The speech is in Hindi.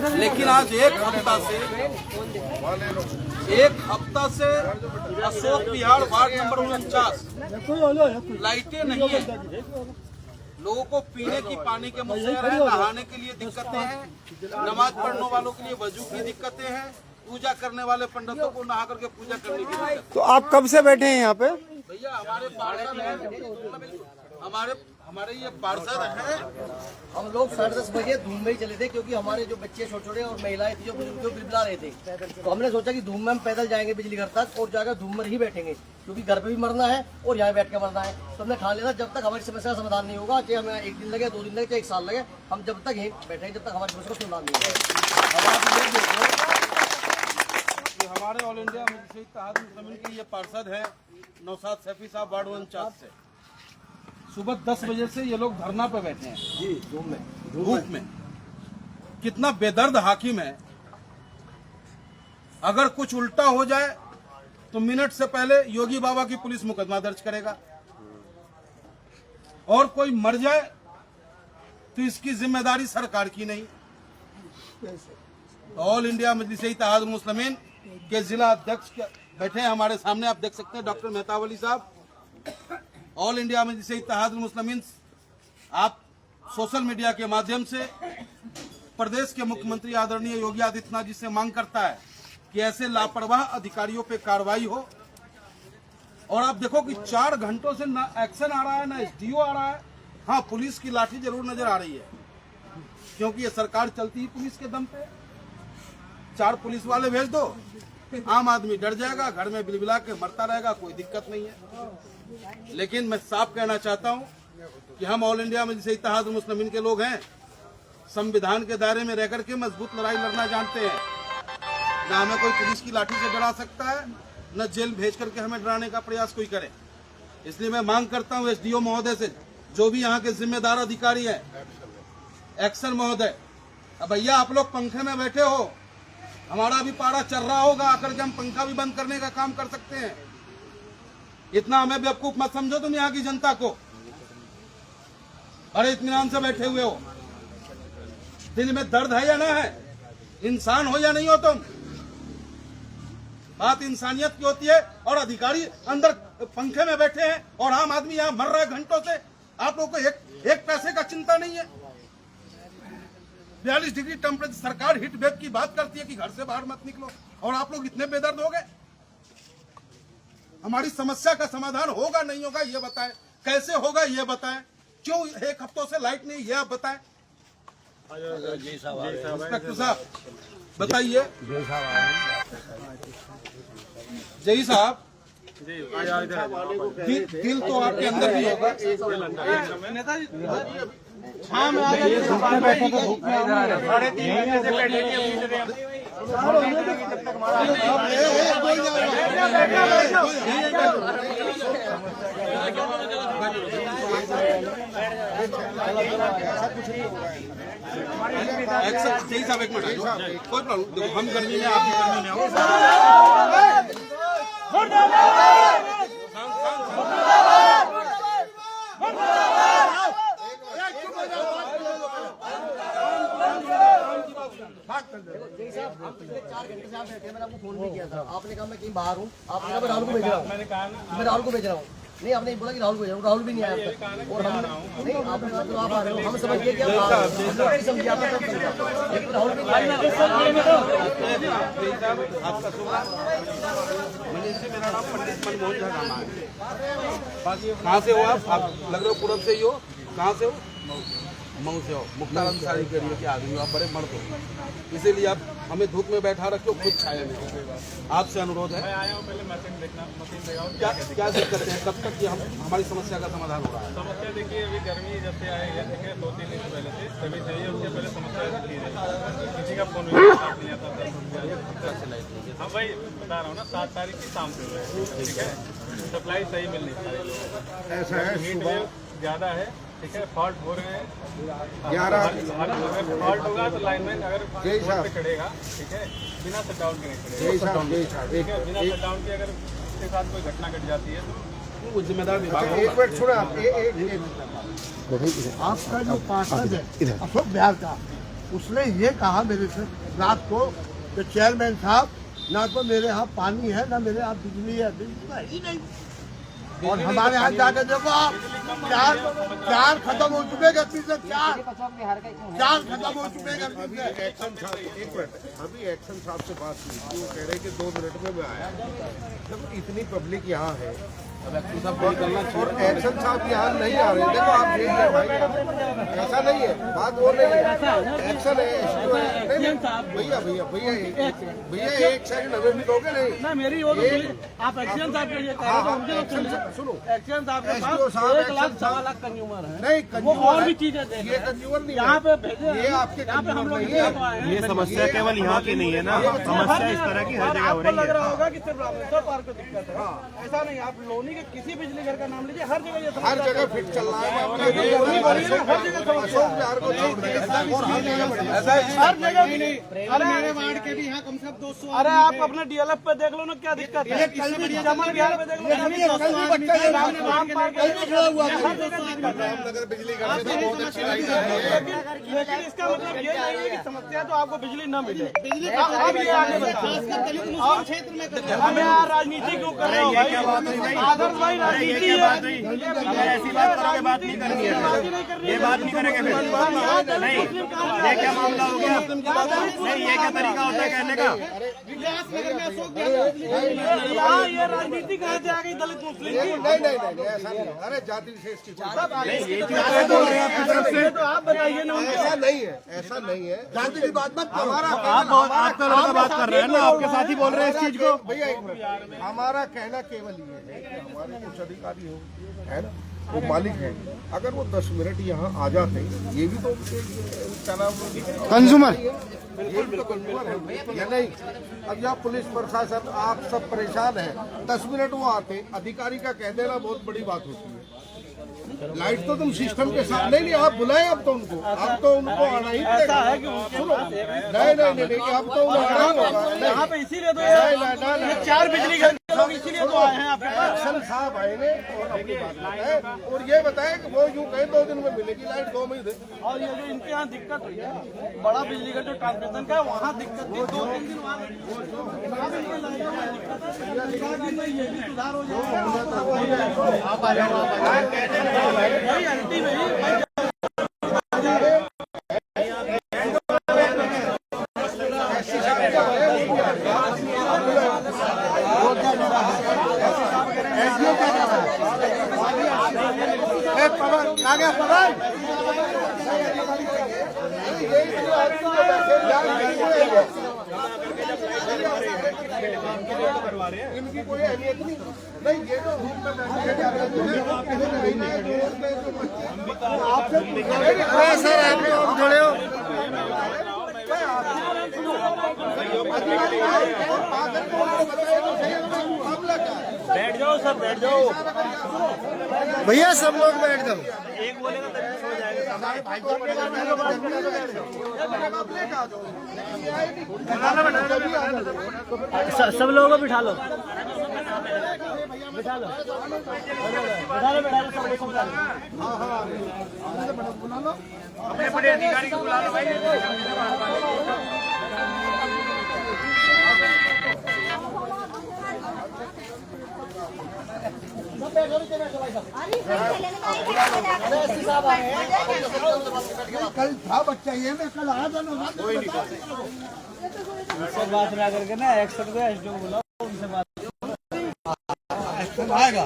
लेकिन आज एक हफ्ता से अशोक विहार वार्ड नंबर 49 लाइटें नहीं है। लोगों को पीने की पानी के मुश्किल है, नहाने के लिए दिक्कतें हैं, नमाज पढ़ने वालों के लिए वजू की दिक्कतें हैं, पूजा करने वाले पंडितों को नहा करके पूजा करने की दिक्कत। तो आप कब से बैठे हैं यहाँ पे? भैया हमारे पार्षद हैं, हमारे ये पार्षद हैं। हम लोग 10:30 बजे धूम में ही चले थे, क्योंकि हमारे जो बच्चे छोटे छोटे और महिलाएं थी जो बिलबिला रहे थे, तो हमने सोचा कि धूम में हम पैदल जाएंगे बिजली घर तक और जाकर धूम में ही बैठेंगे, क्योंकि घर पे भी मरना है और यहाँ बैठ के मरना है। तो हमने ठान लिया जब तक हमारी समस्या का समाधान नहीं होगा, चाहे हमें 1 दिन लगे, 2 दिन लगे, चाहे 1 साल लगे, हम जब तक यहीं बैठेंगे जब तक हमारी समस्या का समाधान नहीं होगा। हमारे ऑल इंडिया मजलिस इत्तेहाद मुस्लिमीन के ये पार्षद है नौशाद सैफी साहब वार्ड 49 से। सुबह 10 बजे से ये लोग धरना पे बैठे हैं जी, धूप में। कितना बेदर्द हाकिम है। अगर कुछ उल्टा हो जाए तो मिनट से पहले योगी बाबा की पुलिस मुकदमा दर्ज करेगा, और कोई मर जाए तो इसकी जिम्मेदारी सरकार की नहीं। ऑल इंडिया मजलिस इत्तेहाद मुस्लिमीन के जिला अध्यक्ष बैठे हैं हमारे सामने, आप देख सकते हैं डॉक्टर मेहताब अली साहब। ऑल इंडिया मजलिस इत्तेहाद मुस्लिमीन आप सोशल मीडिया के माध्यम से प्रदेश के मुख्यमंत्री आदरणीय योगी आदित्यनाथ जी से मांग करता है कि ऐसे लापरवाह अधिकारियों पे कार्रवाई हो। और आप देखो कि 4 घंटों से ना एक्शन आ रहा है, ना एसडीओ आ रहा है। हाँ, पुलिस की लाठी जरूर नजर आ रही है, क्योंकि ये सरकार चलती ही पुलिस के दम पे। 4 पुलिस वाले भेज दो, आम आदमी डर जाएगा, घर में बिलबिला के मरता रहेगा, कोई दिक्कत नहीं है। लेकिन मैं साफ कहना चाहता हूं कि हम ऑल इंडिया मजलिस इत्तेहाद मुस्लिमीन के लोग हैं, संविधान के दायरे में रहकर के मजबूत लड़ाई लड़ना जानते हैं। न हमें कोई पुलिस की लाठी से डरा सकता है, न जेल भेज करके हमें डराने का प्रयास कोई करे। इसलिए मैं मांग करता हूं एसडीओ महोदय से, जो भी यहाँ के जिम्मेदार अधिकारी है, एक्शन महोदय, अब भैया आप लोग पंखे में बैठे हो, हमारा भी पारा चल रहा होगा, आकर के हम पंखा भी बंद करने का काम कर सकते हैं। इतना हमें बेवकूफ मत समझो तुम यहाँ की जनता को। अरे इत्मीनान से बैठे हुए हो, दिल में दर्द है या ना है? इंसान हो या नहीं हो तुम? बात इंसानियत की होती है, और अधिकारी अंदर पंखे में बैठे हैं और आम आदमी यहाँ मर रहा है घंटों से। आप लोगों को एक पैसे का चिंता नहीं है। 42 डिग्री टेम्परेचर, सरकार हीट वेव की बात करती है कि घर से बाहर मत निकलो, और आप लोग इतने बेदर्द हो गए। हमारी समस्या का समाधान होगा नहीं होगा ये बताएं, कैसे होगा ये बताएं, क्यों 1 हफ्तों से लाइट नहीं, ये आप बताएं। इंस्पेक्टर साहब बताइए। जय साहब, दिल तो आपके अंदर भी होगा। हाँ, मैं बैठा था धूप में, 3:30 बजे से बैठे साहब, 1 मिनट, कोई प्रॉब्लम, देखो हम गर्मी में, आप भी गर्मी में हो। आपने 4 घंटे से आप बैठे, मैंने आपको फोन भी किया था, आपने कहा मैं कहीं बाहर हूँ, आपने कहा मैं राहुल को भेज रहा हूँ, मैं राहुल को भेज रहा हूँ। नहीं, आपने बोला कि राहुल को भेज रहा हूँ, राहुल भी नहीं आया अब तक। और हम नहीं, आपने कहा तो आप आ रहे हो, हम समझ गए कि आप समझिए, आपने तब समझा, लेकिन राहुल भी नहीं आया। आपका मेरा नाम पंडित मनमोहन झा नाम है। कहाँ से हो आप लग रहे हो पूरब से ही हो। कहाँ से हो? मऊ से हो। मुख्तार अंसारी के एरिया के आदमी हो आप, बड़े मर्द हो, इसीलिए आप हमें धूप में बैठा रखे हो, खुद छाया में। आपसे अनुरोध है, क्या दिक्कत है, कब तक ये हमारी समस्या का समाधान हो रहा है? समस्या देखिए, अभी गर्मी जब से आई है, देखिए 2-3 दिन पहले से तभी चाहिए, उससे पहले समस्या थी, किसी का फोन नहीं आता। हाँ भाई, बता रहा हूँ ना, 7 तारीख की शाम से हुआ है, ठीक है, सप्लाई सही मिल नहीं पा रही, ऐसा है, हीट वेव ज़्यादा है, ठीक है, फॉल्ट हो रहे हैं। 11 फॉल्ट होगा तो लाइनमैन अगर पे चढ़ेगा, ठीक है, बिना शटडाउन के नहीं चढ़ेगा, ठीक है, बिना शटडाउन के अगर उसके साथ कोई घटना घट जाती है तो वो जिम्मेदार विभाग। एक मिनट छोड़ा, आपका जो पार्षद है अशोक बिहार का, उसने ये कहा मेरे से रात को कि चेयरमैन साहब, ना तो मेरे यहाँ पानी है ना मेरे यहाँ बिजली है, बिजली तो है ही नहीं। और हमारे यहाँ जाके देखो आप, चार खत्म हो चुके गलती से, चार खत्म हो चुके गलती से। एक्शन साहब, एक मिनट, अभी एक्शन साहब से बात हुई, वो कह रहे कि 2 मिनट में मैं आया। जब इतनी पब्लिक यहाँ है और एक्शन साहब यहाँ नहीं आ रहे, देखो आप यही है भाई, ऐसा नहीं है, बात वो नहीं है, एक्शन है। भैया भैया भैया भैया एक सेकंड हमें भी दोगे नहीं? ना मेरी वो आप एक्शन साहब के लिए कह रहे हो, मुझे तो सुनो, एक्शन साहब के SDO पास साहब, 1 लाख 1.25 लाख कंज्यूमर है, नहीं वो और भी कंज्यूमर, चीजें देख ये कंज्यूमर नहीं यहाँ है, पे भेजे, ये आपके यहाँ पे हम लोग नहीं है। ये समस्या केवल यहाँ की नहीं है ना, समस्या इस तरह की हर जगह हो आपको रही लग है। रहा होगा कि सिर्फ रामेश्वर पार्क को दिक्कत है, ऐसा नहीं। आप लोनी के किसी बिजली घर का नाम लीजिए, हर जगह ये हर जगह फिट चल रहा है। हर जगह अशोक बिहार को छोड़ दिया और हर जगह बढ़िया। हर जगह भी नहीं। अरे मेरे वार्ड के भी यहाँ कम से कम 200। अरे आप अपने DLF पे देख लो ना, क्या दिक्कत है। जमल बिहार पे देख लो, रामनगर बिजली घर से तो बहुत अच्छी लाइट है। लेकिन इसका मतलब ये नहीं है कि समस्या तो आपको बिजली न मिले। अब ये आगे बताओ, क्षेत्र में हमें यहाँ राजनीति क्यों कर रहे हो भाई? आदर्श भाई राजनीति है, ऐसी बात करोगे, बात नहीं करनी है, ये बात नहीं करेंगे फिर। नहीं, ये क्या मामला हो गया? नहीं, ये क्या तरीका होता है कहने का? यहाँ ये राजनीति कहाँ से आ गई दलित मुस्लिम की? नहीं ऐसा नहीं है। अरे जाति विशेष की तो आप बताइए ना। ऐसा नहीं है, ऐसा नहीं है। जाति की बात मत करो। आपका लड़का बात कर रहे हैं ना, आपके साथ ही बोल रहे हैं इस चीज को। भैया एक मिनट, हमारा कहना केवल ये है कि हमारे कुछ अधिकारी हो, है ना, वो मालिक है, अगर वो 10 मिनट यहाँ आ जाते, ये भी तो क्या नाम, कंज्यूमर, ये भी तो कंज्यूमर है या नहीं? अब यहाँ पुलिस प्रशासन आप सब परेशान है, 10 मिनट वो आते, अधिकारी का कह देना बहुत बड़ी बात होती है। लाइट तो तुम सिस्टम के साथ नहीं, आप बुलाए अब तो उनको आना ही पड़ेगा। सुनो, नहीं, अब तो उन्हें आना ही होगा। यहाँ पे इसीलिए तो ये 4 बिजली घर के लोग इसीलिए तो आए हैं आपके पास। एक्शन साहब आएंगे और अपनी बात बताएं और ये बताएं कि वो यूँ कहे 2 दिन में मिलेगी लाइट, 2 महीने। और ये जो इनके यहाँ दिक्कत हुई है, बड़ा बिजली का जो ट्रांसमिशन का है, वहाँ दिक्कत थी, 2-3 दिन वहाँ ये भी सुधार हो जाएगा। आप आ जाओ, भाई अंतिम है। इनकी कोई अहमियत नहीं, ये तो धूप में बैठे सर, आप लोग खड़े हो। बैठ जाओ सर, बैठ जाओ भैया सब लोग बैठ जाओ। एक बोलेगा तभी सो जाएगा। हमारे भाई को सब लोगों को बिठा लो, बिठा लो, अपने बड़े अधिकारी को बुला लो भाई। कल था बच्चा, ये मैं कल आ जाना। उनसे बात ना करके ना एक्शन को SDO को बुलाओ, उनसे बात आएगा।